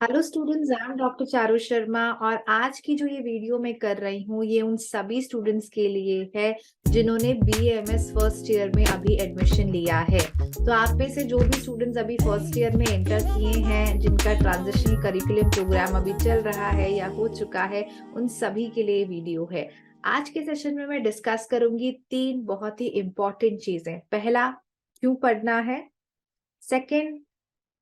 Hello students, I am doctor Charu Sharma और आज की जो ये वीडियो मैं कर रही हूँ ये उन सभी स्टूडेंट्स के लिए है जिन्होंने बीएमएस फर्स्ट ईयर में अभी एडमिशन लिया है। तो आप में से जो भी स्टूडेंट्स अभी फर्स्ट ईयर में एंटर किए हैं, जिनका ट्रांजिशनल करिकुलम प्रोग्राम अभी चल रहा है या हो चुका है, उन सभी के लिए वीडियो है। आज के सेशन में मैं डिस्कस करूंगी 3 बहुत ही इंपॉर्टेंट चीजें। पहला, क्यों पढ़ना है। सेकंड,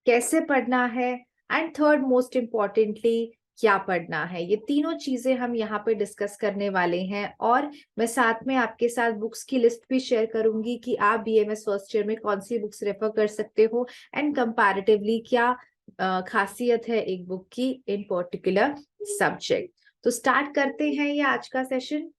कैसे पढ़ना है। एंड थर्ड मोस्ट इम्पॉर्टेंटली, क्या पढ़ना है। ये तीनों चीजें हम यहाँ पे डिस्कस करने वाले हैं और मैं साथ में आपके साथ बुक्स की लिस्ट भी शेयर करूंगी कि आप बीएमएस फर्स्ट ईयर में कौन सी बुक्स रेफर कर सकते हो एंड कंपैरेटिवली क्या खासियत है एक बुक की इन पर्टिकुलर सब्जेक्ट। तो स्टार्ट करते हैं ये आज का सेशन।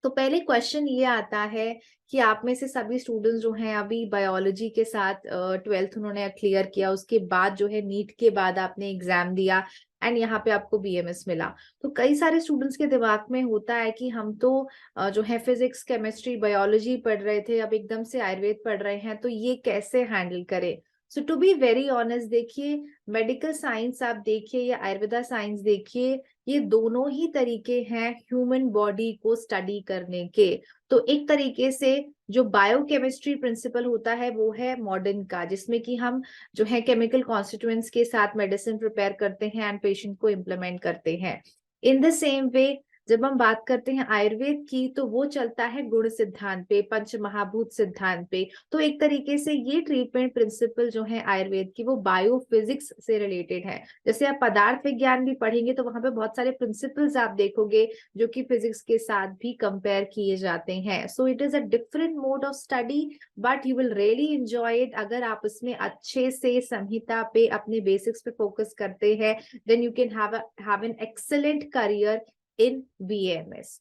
तो पहले क्वेश्चन ये आता है कि आप में से सभी स्टूडेंट्स जो हैं अभी बायोलॉजी के साथ 12th उन्होंने क्लियर किया, उसके बाद जो है नीट के बाद आपने एग्जाम दिया एंड यहाँ पे आपको बीएमएस मिला। तो कई सारे स्टूडेंट्स के दिमाग में होता है कि हम तो जो है फिजिक्स केमिस्ट्री बायोलॉजी पढ़ रहे थे, अब एकदम से आयुर्वेद पढ़ रहे हैं, तो ये कैसे हैंडल करें। सो टू बी वेरी ऑनेस्ट, देखिए मेडिकल साइंस आप देखिए या आयुर्वेदा साइंस देखिए, ये दोनों ही तरीके हैं ह्यूमन बॉडी को स्टडी करने के। तो एक तरीके से जो बायोकेमिस्ट्री प्रिंसिपल होता है वो है मॉडर्न का, जिसमें कि हम जो है केमिकल कॉन्स्टिट्यूएंट्स के साथ मेडिसिन प्रिपेयर करते हैं एंड पेशेंट को इम्प्लीमेंट करते हैं। इन द सेम वे जब हम बात करते हैं आयुर्वेद की, तो वो चलता है गुण सिद्धांत पे, पंच महाभूत सिद्धांत पे। तो एक तरीके से ये ट्रीटमेंट प्रिंसिपल जो है आयुर्वेद की वो बायोफिजिक्स से रिलेटेड है। जैसे आप पदार्थ विज्ञान भी पढ़ेंगे तो वहां पे बहुत सारे प्रिंसिपल्स आप देखोगे जो कि फिजिक्स के साथ भी कंपेयर किए जाते हैं। So it is a different mode of study but you will really enjoy it अगर आप उसमें अच्छे से संहिता पे अपने बेसिक्स पे फोकस करते हैं। Then you can have an excellent career in BMS.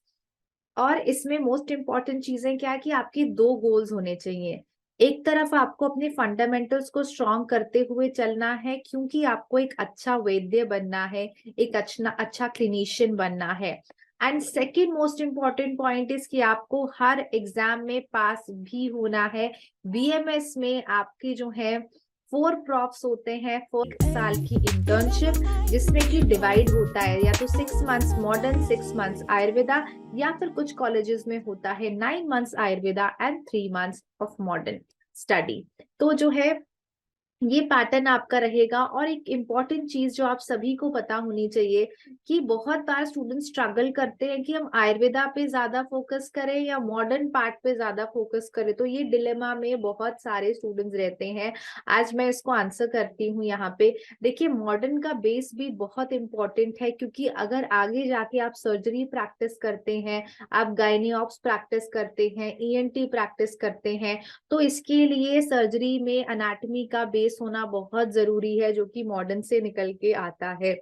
और इसमें मोस्ट इंपॉर्टेंट चीजें क्या है कि आपके 2 गोल्स होने चाहिए। एक तरफ आपको अपने फंडामेंटल्स को स्ट्रॉन्ग करते हुए चलना है, क्योंकि आपको एक अच्छा वैद्य बनना है, एक अच्छा क्लिनिशियन बनना है। And second most important point is कि आपको हर एग्जाम में पास भी होना है। बीएमएस में आपके जो है 4 प्रॉफ्स होते हैं, 4 साल की इंटर्नशिप, जिसमें कि डिवाइड होता है या तो 6 मंथ्स मॉडर्न, 6 मंथ्स आयुर्वेदा, या फिर कुछ कॉलेजेस में होता है 9 months Ayurveda and 3 months of modern study. तो जो है ये पैटर्न आपका रहेगा। और एक इम्पॉर्टेंट चीज जो आप सभी को पता होनी चाहिए कि बहुत बार स्टूडेंट स्ट्रगल करते हैं कि हम आयुर्वेदा पे ज्यादा फोकस करें या मॉडर्न पार्ट पे ज्यादा फोकस करें। तो ये डिलेमा में बहुत सारे स्टूडेंट्स रहते हैं। आज मैं इसको आंसर करती हूँ यहाँ पे। देखिए, मॉडर्न का बेस भी बहुत इंपॉर्टेंट है, क्योंकि अगर आगे जाके आप सर्जरी प्रैक्टिस करते हैं, आप गायनियोप्स प्रैक्टिस करते हैं, ईएनटी प्रैक्टिस करते हैं, तो इसके लिए सर्जरी में एनाटॉमी का बेस होना बहुत जरूरी है, जो कि मॉडर्न से निकल के आता है।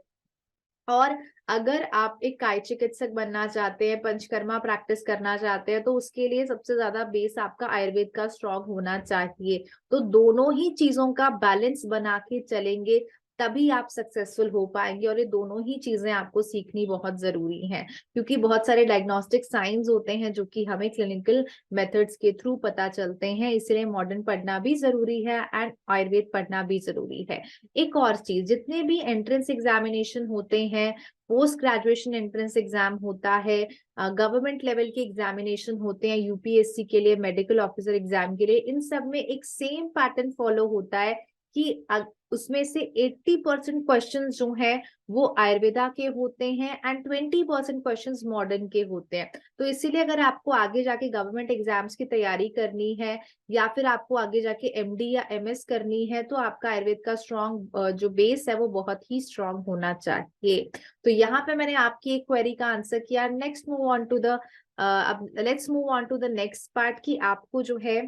और अगर आप एक काय चिकित्सक बनना चाहते हैं, पंचकर्मा प्रैक्टिस करना चाहते हैं, तो उसके लिए सबसे ज्यादा बेस आपका आयुर्वेद का स्ट्रॉन्ग होना चाहिए। तो दोनों ही चीजों का बैलेंस बना के चलेंगे तभी आप सक्सेसफुल हो पाएंगे। और ये दोनों ही चीजें आपको सीखनी बहुत जरूरी हैं, क्योंकि बहुत सारे डायग्नोस्टिक साइंस होते हैं जो कि हमें क्लिनिकल मेथड्स के थ्रू पता चलते हैं। इसलिए मॉडर्न पढ़ना भी जरूरी है एंड आयुर्वेद पढ़ना भी जरूरी है। एक और चीज, जितने भी एंट्रेंस एग्जामिनेशन होते हैं, पोस्ट ग्रेजुएशन एंट्रेंस एग्जाम होता है, गवर्नमेंट लेवल के एग्जामिनेशन होते हैं, यूपीएससी के लिए, मेडिकल ऑफिसर एग्जाम के लिए, इन सब में एक सेम पैटर्न फॉलो होता है कि उसमें से 80% क्वेश्चन जो है वो आयुर्वेदा के होते हैं एंड 20% क्वेश्चन मॉडर्न के होते हैं। तो इसीलिए अगर आपको आगे जाके गवर्नमेंट एग्जाम्स की तैयारी करनी है या फिर आपको आगे जाके एमडी या एमएस करनी है, तो आपका आयुर्वेद का स्ट्रॉन्ग जो बेस है वो बहुत ही स्ट्रॉन्ग होना चाहिए। तो यहाँ पे मैंने आपकी एक क्वेरी का आंसर किया। Next move on to the अब let's move on to the next part कि आपको जो है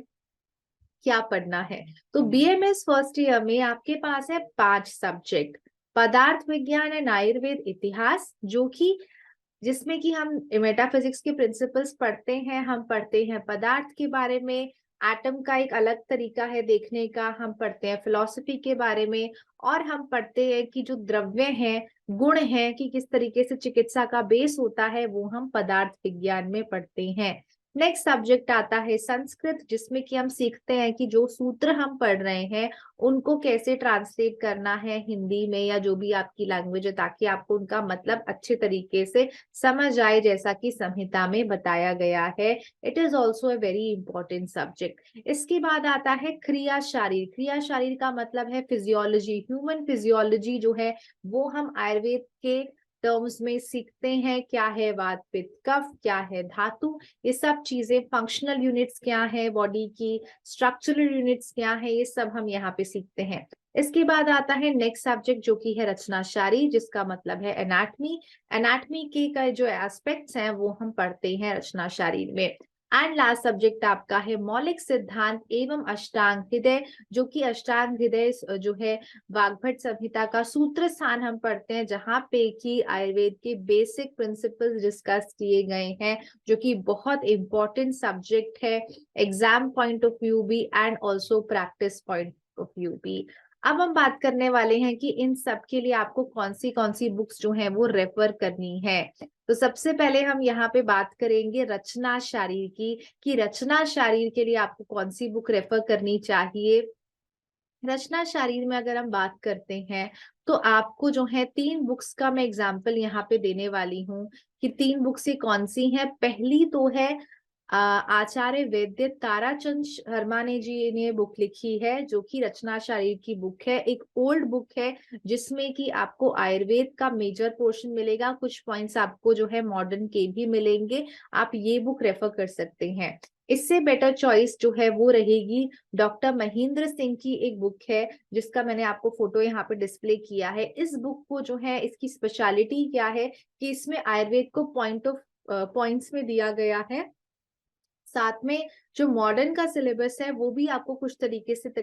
क्या पढ़ना है। तो बीएमएस फर्स्ट ईयर में आपके पास है 5 सब्जेक्ट: पदार्थ विज्ञान एंड आयुर्वेद इतिहास, जो कि जिसमें कि हम मेटाफिजिक्स के प्रिंसिपल्स पढ़ते हैं, हम पढ़ते हैं पदार्थ के बारे में, एटम का एक अलग तरीका है देखने का, हम पढ़ते हैं फिलॉसफी के बारे में, और हम पढ़ते हैं कि जो द्रव्य हैं, गुण हैं, कि किस तरीके से चिकित्सा का बेस होता है, वो हम पदार्थ विज्ञान में पढ़ते हैं। नेक्स्ट सब्जेक्ट आता है संस्कृत, जिसमें कि हम सीखते हैं कि जो सूत्र हम पढ़ रहे हैं उनको कैसे ट्रांसलेट करना है हिंदी में या जो भी आपकी लैंग्वेज है, ताकि आपको उनका मतलब अच्छे तरीके से समझ आए, जैसा कि संहिता में बताया गया है। It is also a very important subject. इसके बाद आता है क्रिया शारीर। क्रिया शारीर का मतलब है फिजियोलॉजी, ह्यूमन फिजियोलॉजी जो है वो हम आयुर्वेद के टर्म्स में सीखते हैं। क्या है वात पित्त कफ, क्या है धातु, ये सब चीजें, फंक्शनल यूनिट्स क्या है बॉडी की, स्ट्रक्चरल यूनिट्स क्या है, ये सब हम यहाँ पे सीखते हैं। इसके बाद आता है नेक्स्ट सब्जेक्ट जो कि है रचनाशारी, जिसका मतलब है एनाटमी। एनाटमी के का जो एस्पेक्ट्स हैं वो हम पढ़ते हैं रचनाशारी में। एंड लास्ट सब्जेक्ट आपका है मौलिक सिद्धांत एवं अष्टांग हृदय, जो कि अष्टांग हृदय जो है वाग्भट संहिता का सूत्र स्थान हम पढ़ते हैं, जहां पे कि आयुर्वेद के बेसिक प्रिंसिपल्स डिस्कस किए गए हैं, जो कि बहुत इंपॉर्टेंट सब्जेक्ट है एग्जाम पॉइंट ऑफ व्यू भी and also practice point of view भी। अब हम बात करने वाले हैं कि इन सब के लिए आपको कौन सी बुक्स जो हैं वो रेफर करनी है। तो सबसे पहले हम यहाँ पे बात करेंगे रचना शारीर की, कि रचना शारीर के लिए आपको कौन सी बुक रेफर करनी चाहिए। रचना शारीर में अगर हम बात करते हैं तो आपको जो है 3 बुक्स का मैं एग्जांपल यहाँ पे देने वाली हूँ कि 3 बुक्स ये कौन सी हैं। पहली तो है आचार्य वैद्य ताराचंद शर्मा ने जी ने बुक लिखी है, जो कि रचना शारीर की बुक है। एक ओल्ड बुक है जिसमें कि आपको आयुर्वेद का मेजर पोर्शन मिलेगा, कुछ पॉइंट्स आपको जो है मॉडर्न के भी मिलेंगे। आप ये बुक रेफर कर सकते हैं। इससे बेटर चॉइस जो है वो रहेगी डॉक्टर महेंद्र सिंह की एक बुक है, जिसका मैंने आपको फोटो यहाँ पे डिस्प्ले किया है। इस बुक को जो है, इसकी स्पेशलिटी क्या है कि इसमें आयुर्वेद को पॉइंट्स में दिया गया है, साथ में जो मॉडर्न का सिलेबस है वो भी आपको कुछ तरीके से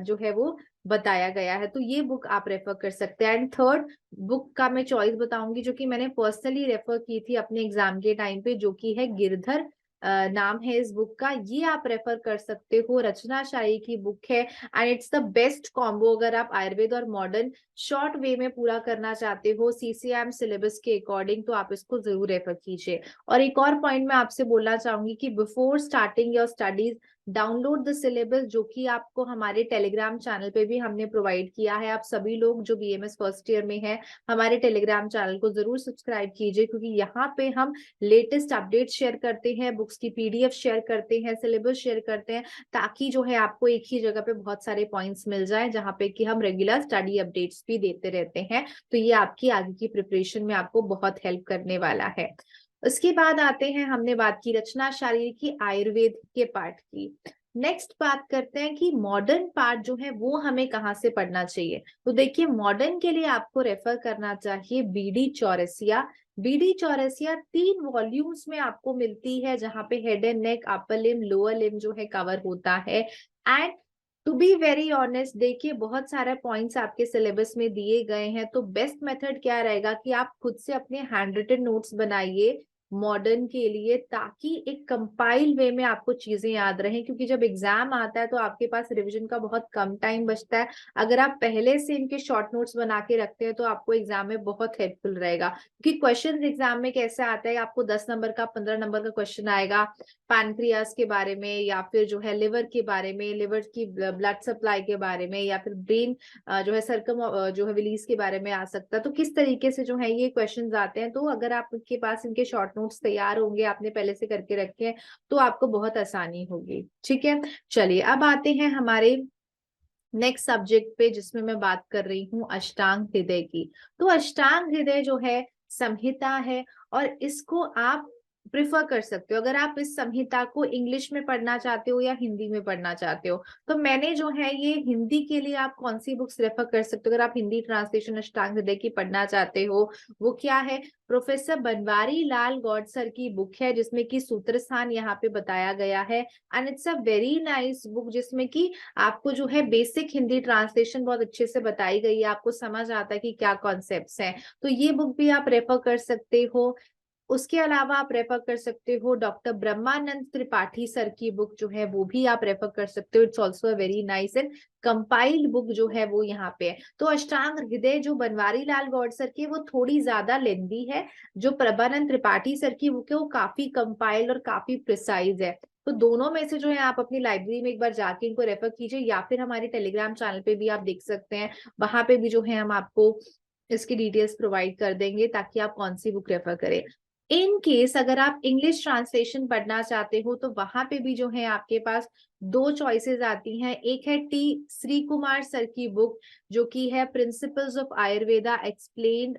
जो है वो बताया गया है। तो ये बुक आप रेफर कर सकते हैं। एंड थर्ड बुक का मैं चॉइस बताऊंगी, जो कि मैंने पर्सनली रेफर की थी अपने एग्जाम के टाइम पे, जो कि है गिरधर नाम है इस बुक का। ये आप रेफर कर सकते हो, रचना शाही की बुक है and it's the best combo अगर आप आयुर्वेद और मॉडर्न शॉर्ट वे में पूरा करना चाहते हो सीसीएम सिलेबस के अकॉर्डिंग, तो आप इसको जरूर रेफर कीजिए। और एक और पॉइंट मैं आपसे बोलना चाहूंगी कि before starting your studies download the syllabus, जो कि आपको हमारे टेलीग्राम चैनल पे भी हमने प्रोवाइड किया है। आप सभी लोग जो बीएमएस फर्स्ट ईयर में हैं हमारे टेलीग्राम चैनल को जरूर सब्सक्राइब कीजिए, क्योंकि यहाँ पे हम लेटेस्ट अपडेट शेयर करते हैं, बुक्स की पीडीएफ शेयर करते हैं, सिलेबस शेयर करते हैं, ताकि जो है आपको एक ही जगह पे बहुत सारे पॉइंट्स मिल जाए, जहाँ पे कि हम रेगुलर स्टडी अपडेट्स भी देते रहते हैं। तो ये आपकी आगे की प्रिपरेशन में आपको बहुत हेल्प करने वाला है। उसके बाद आते हैं, हमने बात की रचना शारीर की, आयुर्वेद के पार्ट की। नेक्स्ट बात करते हैं कि मॉडर्न पार्ट जो है वो हमें कहाँ से पढ़ना चाहिए। तो देखिए, मॉडर्न के लिए आपको रेफर करना चाहिए BD Chaurasia. BD Chaurasia 3 volumes में आपको मिलती है, जहां पे head and neck, upper limb, lower limb जो है कवर होता है। And to be very honest, देखिए बहुत सारे पॉइंट्स आपके सिलेबस में दिए गए हैं, तो बेस्ट मेथड क्या रहेगा कि आप खुद से अपने हैंड रिटन नोट्स बनाइए मॉडर्न के लिए, ताकि एक कंपाइल वे में आपको चीजें याद रहें, क्योंकि जब एग्जाम आता है तो आपके पास रिवीजन का बहुत कम टाइम बचता है। अगर आप पहले से इनके शॉर्ट नोट्स बना के रखते हैं तो आपको एग्जाम में बहुत हेल्पफुल रहेगा। क्योंकि क्वेश्चन एग्जाम में कैसे आता है, आपको 10 नंबर का 15 नंबर का क्वेश्चन आएगा पैनक्रियास के बारे में, या फिर जो है लिवर के बारे में, लिवर की ब्लड सप्लाई के बारे में, या फिर ब्रेन जो है सर्कम जो है रिलीज के बारे में आ सकता है। तो किस तरीके से जो है ये क्वेश्चंस आते हैं, तो अगर आपके पास इनके शॉर्ट नोट्स तैयार होंगे, आपने पहले से करके रखे हैं, तो आपको बहुत आसानी होगी। ठीक है, चलिए अब आते हैं हमारे नेक्स्ट सब्जेक्ट पे, जिसमें मैं बात कर रही हूँ अष्टांग हृदय की। तो अष्टांग हृदय जो है संहिता है, और इसको आप प्रिफर कर सकते हो अगर आप इस संहिता को इंग्लिश में पढ़ना चाहते हो या हिंदी में पढ़ना चाहते हो। तो मैंने जो है ये हिंदी के लिए आप कौन सी बुक्स रेफर कर सकते हो अगर आप हिंदी ट्रांसलेशन अष्टांग हृदय की पढ़ना चाहते हो, वो क्या है, प्रोफेसर बनवारी लाल गौड सर की बुक है, जिसमें कि सूत्र स्थान यहाँ पे बताया गया है। And it's a very nice book, जिसमें कि आपको जो है बेसिक हिंदी ट्रांसलेशन बहुत अच्छे से बताई गई है, आपको समझ आता है कि क्या कॉन्सेप्ट्स हैं। तो ये बुक भी आप रेफर कर सकते हो। उसके अलावा आप रेफर कर सकते हो डॉक्टर ब्रह्मानंद त्रिपाठी सर की बुक जो है वो भी आप रेफर कर सकते हो। It's also a very nice and compiled book जो है वो यहाँ पे है। तो अष्टांग हृदय जो बनवारी लाल गौड़ सर की वो थोड़ी ज्यादा लेंदी है, जो प्रभानंद त्रिपाठी सर की बुक है वो काफी कंपाइल्ड और काफी प्रिसाइज है। तो दोनों में से जो है आप अपनी लाइब्रेरी में एक बार जाके इनको रेफर कीजिए, या फिर हमारे टेलीग्राम चैनल पे भी आप देख सकते हैं, वहां पे भी जो है हम आपको इसकी डिटेल्स प्रोवाइड कर देंगे ताकि आप कौन सी बुक रेफर करें। इन केस अगर आप इंग्लिश ट्रांसलेशन पढ़ना चाहते हो तो वहां पे भी जो है आपके पास दो चॉइसेस आती हैं। एक है टी श्री कुमार सर की बुक जो कि है principles of Ayurveda explained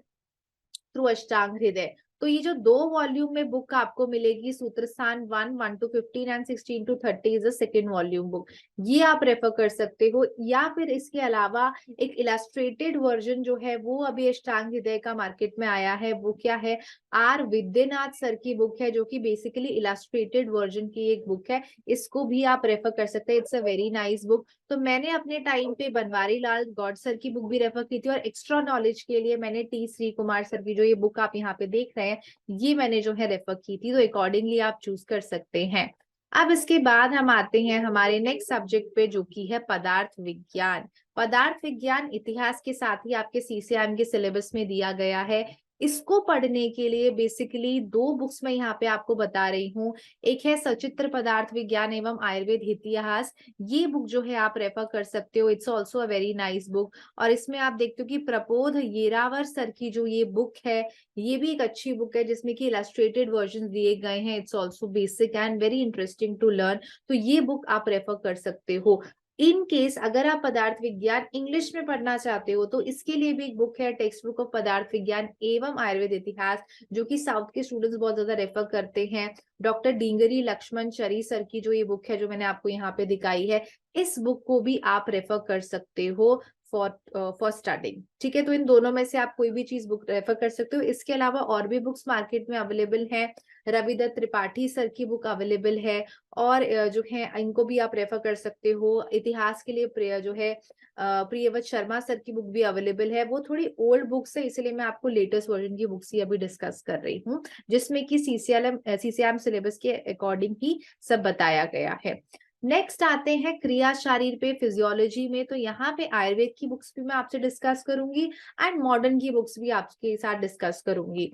through अष्टांग हृदय। तो ये जो दो वॉल्यूम में बुक आपको मिलेगी, Sutrasthana 1 1 to 15 and 16 to 30 is the second volume book, ये आप रेफर कर सकते हो। या फिर इसके अलावा एक इलस्ट्रेटेड वर्जन जो है वो अभी अष्टांग हृदय का मार्केट में आया है, वो क्या है, आर विद्यानाथ सर की बुक है जो कि बेसिकली इलस्ट्रेटेड वर्जन की एक बुक है, इसको भी आप रेफर कर सकते हैं। It's a very nice book. तो मैंने अपने टाइम पे बनवारी लाल गौड़ सर की बुक भी रेफर की थी, और एक्स्ट्रा नॉलेज के लिए मैंने टी श्री कुमार सर की जो ये बुक आप यहाँ पे देख रहे हैं ये मैंने जो है रेफर की थी। तो अकॉर्डिंगली आप चूज कर सकते हैं। अब इसके बाद हम आते हैं हमारे नेक्स्ट सब्जेक्ट पे जो कि है पदार्थ विज्ञान। पदार्थ विज्ञान इतिहास के साथ ही आपके सीसीआईएम के सिलेबस में दिया गया है। इसको पढ़ने के लिए बेसिकली दो बुक्स मैं यहाँ पे आपको बता रही हूँ। एक है सचित्र पदार्थ विज्ञान एवं आयुर्वेद इतिहास, ये बुक जो है आप रेफर कर सकते हो। It's also a very nice book. और इसमें आप देखते हो कि प्रबोध येरावर सर की जो ये बुक है ये भी एक अच्छी बुक है जिसमें कि इलस्ट्रेटेड वर्जन दिए गए हैं। It's also basic and very interesting to learn. तो ये बुक आप रेफर कर सकते हो। इन केस अगर आप पदार्थ विज्ञान इंग्लिश में पढ़ना चाहते हो तो इसके लिए भी एक बुक है, टेक्स्ट बुक ऑफ पदार्थ विज्ञान एवं आयुर्वेद इतिहास, जो कि साउथ के स्टूडेंट्स बहुत ज्यादा रेफर करते हैं। डॉक्टर डिंगरी लक्ष्मण चरी सर की जो ये बुक है जो मैंने आपको यहाँ पे दिखाई है, इस बुक को भी आप रेफर कर सकते हो फॉर स्टार्टिंग। ठीक है, तो इन दोनों में से आप कोई भी चीज बुक रेफर कर सकते हो। इसके अलावा और भी बुक्स मार्केट में अवेलेबल है। रविदत्त त्रिपाठी सर की बुक अवेलेबल है, और जो है इनको भी आप रेफर कर सकते हो। इतिहास के लिए जो है प्रियव्रत शर्मा सर की बुक भी अवेलेबल है। वो थोड़ी ओल्ड बुक्स है इसलिए मैं आपको लेटेस्ट वर्जन की बुक्स ही अभी डिस्कस कर रही हूँ, जिसमें कि सीसीएम सिलेबस के अकॉर्डिंग ही सब बताया गया है। नेक्स्ट आते हैं क्रिया शारीर पे फिजियोलॉजी में। तो यहाँ पे आयुर्वेद की बुक्स भी मैं आपसे डिस्कस करूंगी एंड मॉडर्न की बुक्स भी आपके साथ डिस्कस करूंगी।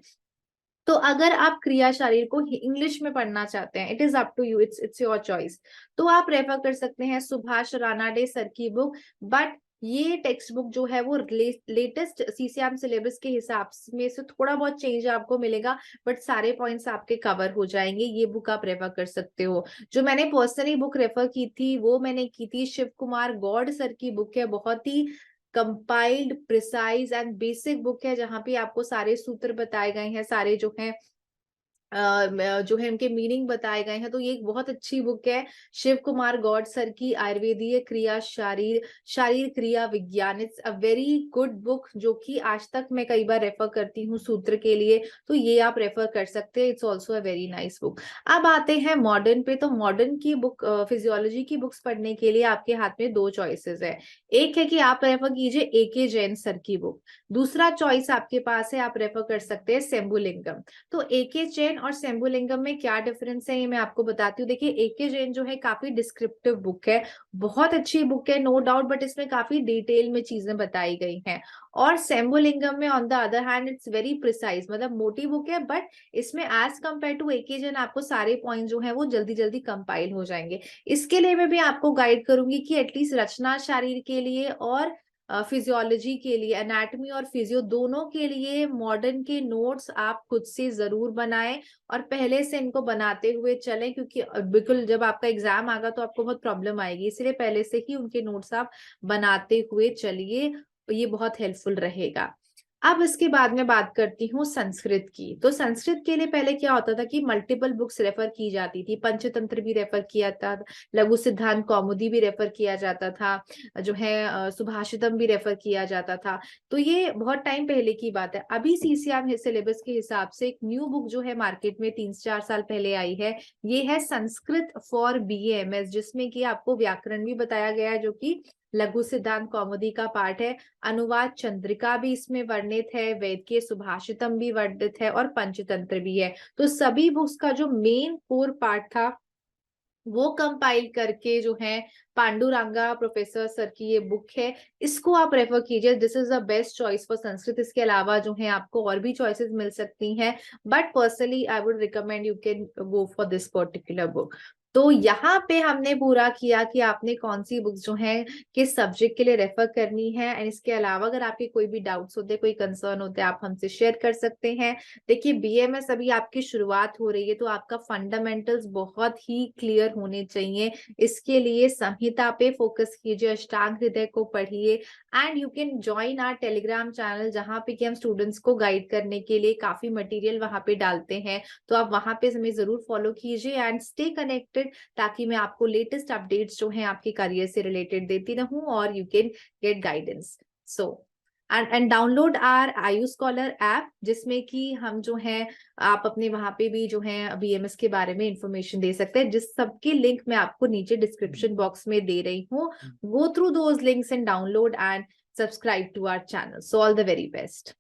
तो अगर आप क्रिया शरीर को इंग्लिश में पढ़ना चाहते हैं, it is up to you, it's your choice. तो आप रेफर कर सकते हैं सुभाष रानाडे सर की बुक। बट ये टेक्स्ट बुक जो है वो लेटेस्ट सीसीएम सिलेबस के हिसाब में से थोड़ा बहुत चेंज आपको मिलेगा, बट सारे पॉइंट्स आपके कवर हो जाएंगे। ये बुक आप रेफर कर सकते हो। जो मैंने पर्सनली बुक रेफर की थी वो मैंने की थी शिव कुमार गौड़ सर की बुक है। बहुत ही compiled precise and basic book है जहां पे आपको सारे सूत्र बताए गए हैं, सारे जो हैं जो है उनके मीनिंग बताए गए हैं। तो ये एक बहुत अच्छी बुक है शिव कुमार गौड़ सर की आयुर्वेदीय क्रिया शारीर शारीर क्रिया विज्ञान। It's a very good book जो कि आज तक मैं कई बार रेफर करती हूँ सूत्र के लिए, तो ये आप रेफर कर सकते हैं। It's also a very nice book. अब आते हैं मॉडर्न पे। तो मॉडर्न की बुक फिजियोलॉजी की बुक्स पढ़ने के लिए आपके हाथ में दो चॉइसेस है। एक है कि आप रेफर कीजिए AK जैन सर की बुक। दूसरा चॉइस आपके पास है, आप रेफर कर सकते हैं शंभुलिंगम। तो AK जैन और शंभुलिंगम में क्या डिफरेंस है ये मैं आपको बताती हूँ। देखिए AK जैन जो है काफी डिस्क्रिप्टिव बुक है, बहुत अच्छी बुक है नो डाउट, बट इसमें काफी डिटेल में चीजें बताई गई हैं। और शंभुलिंगम में on the other hand it's very precise, मतलब मोटी बुक है, बट इसमें as compare to AK Jain आपको सारे पॉइंट जो है वो जल्दी जल्दी कंपाइल हो जाएंगे। इसके लिए मैं भी आपको गाइड करूंगी कि एटलीस्ट रचना शरीर के लिए और फिजियोलॉजी के लिए, एनाटॉमी और फिजियो दोनों के लिए मॉडर्न के नोट्स आप खुद से जरूर बनाएं और पहले से इनको बनाते हुए चलें, क्योंकि बिल्कुल जब आपका एग्जाम आएगा तो आपको बहुत प्रॉब्लम आएगी, इसलिए पहले से ही उनके नोट्स आप बनाते हुए चलिए, ये बहुत हेल्पफुल रहेगा। अब इसके बाद में बात करती हूँ संस्कृत की। तो संस्कृत के लिए पहले क्या होता था कि मल्टीपल बुक्स रेफर की जाती थी, पंचतंत्र भी रेफर किया था, लघु सिद्धांत कौमुदी भी रेफर किया जाता था, जो है सुभाषितम भी रेफर किया जाता था। तो ये बहुत टाइम पहले की बात है। अभी सीसीएम सिलेबस के हिसाब से एक न्यू बुक जो है मार्केट में 3 4 साल पहले आई है, ये है संस्कृत फॉर BAMS, जिसमें कि आपको व्याकरण भी बताया गया है जो कि लघु सिद्धांत कौमुदी का पाठ है, अनुवाद चंद्रिका भी इसमें वर्णित है, वेद के सुभाषितम भी वर्णित है और पंचतंत्र भी है। तो सभी बुक्स का जो मेन कोर पार्ट था वो कंपाइल करके जो है पांडुरंगा प्रोफेसर सर की ये बुक है, इसको आप रेफर कीजिए। This is the best choice for Sanskrit. इसके अलावा जो है आपको और भी चॉइसेस मिल सकती हैं, but personally I would recommend you can go for this particular book. तो यहाँ पे हमने पूरा किया कि आपने कौन सी बुक्स जो है किस सब्जेक्ट के लिए रेफर करनी है। एंड इसके अलावा अगर आपके कोई भी डाउट्स होते हैं, कोई कंसर्न होते हैं, आप हमसे शेयर कर सकते हैं। देखिए बीएमएस अभी आपकी शुरुआत हो रही है, तो आपका फंडामेंटल्स बहुत ही क्लियर होने चाहिए। इसके लिए संहिता पे फोकस कीजिए, अष्टांग हृदय को पढ़िए। And you can join our Telegram channel, जहां पे कि हम स्टूडेंट्स को गाइड करने के लिए काफी मटेरियल वहां पे डालते हैं। तो आप वहां पे हमें जरूर फॉलो कीजिए एंड स्टे कनेक्टेड, ताकि मैं आपको लेटेस्ट अपडेट्स जो है आपके करियर से रिलेटेड देती रहूं और you can get guidance. So and download our Ayu scholar app, जिसमें कि हम जो है आप अपने वहां पे भी जो है बीएमएस के बारे में इंफॉर्मेशन दे सकते हैं, जिस सबकी लिंक मैं आपको नीचे डिस्क्रिप्शन बॉक्स में दे रही हूँ। Go through those links and download and subscribe to our channel. So all the very best.